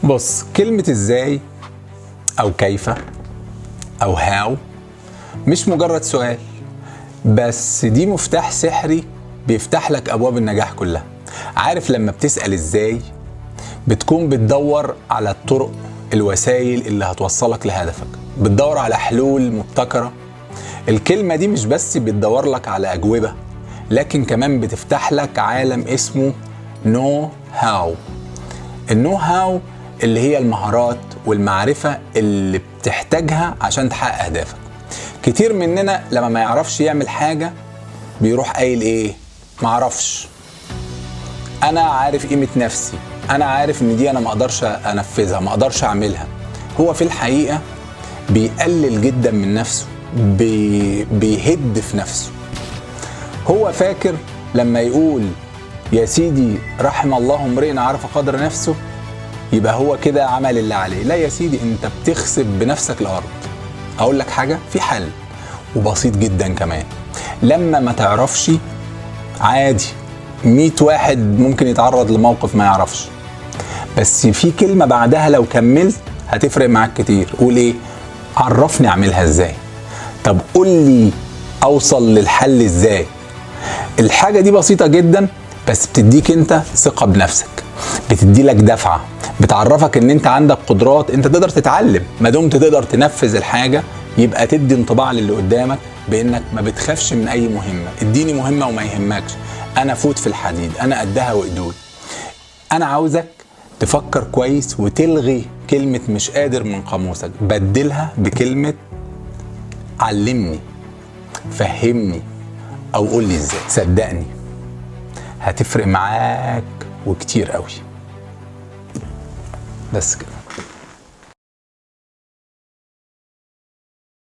بص، كلمة ازاي او كيف او هاو مش مجرد سؤال، بس دي مفتاح سحري بيفتح لك ابواب النجاح كلها. عارف لما بتسأل ازاي بتكون بتدور على الطرق، الوسائل اللي هتوصلك لهدفك، بتدور على حلول مبتكرة. الكلمة دي مش بس بتدور لك على أجوبة، لكن كمان بتفتح لك عالم اسمه نو هاو. النو هاو اللي هي المهارات والمعرفة اللي بتحتاجها عشان تحقق أهدافك. كتير مننا لما ما يعرفش يعمل حاجة بيروح قايل ايه؟ معرفش، انا عارف قيمة نفسي، انا عارف ان دي انا ما اقدرش انفذها، ما اقدرش اعملها. هو في الحقيقة بيقلل جدا من نفسه، بيهد في نفسه. هو فاكر لما يقول يا سيدي رحم الله امرئ عرف قدر نفسه يبقى هو كده عمل اللي عليه. لا يا سيدي، انت بتخسف بنفسك الارض. اقول لك حاجة، في حل وبسيط جدا كمان. لما ما تعرفش عادي، 100 واحد ممكن يتعرض لموقف ما يعرفش، بس في كلمة بعدها لو كملت هتفرق معاك كتير. قول ايه؟ عرفني اعملها ازاي. طب قول لي اوصل للحل ازاي. الحاجة دي بسيطة جدا، بس بتديك انت ثقة بنفسك، بتدي لك دفعة، بتعرفك ان انت عندك قدرات، انت تقدر تتعلم. ما دمت تقدر تنفذ الحاجة يبقى تدي انطباع للي قدامك بانك ما بتخافش من اي مهمة. اديني مهمة وما يهمكش، انا فوت في الحديد، انا قدها وقدود. انا عاوزك تفكر كويس وتلغي كلمة مش قادر من قاموسك، بدلها بكلمة علمني، فهمني، او قول لي ازاي. صدقني هتفرق معاك وكتير قوي. بس كده.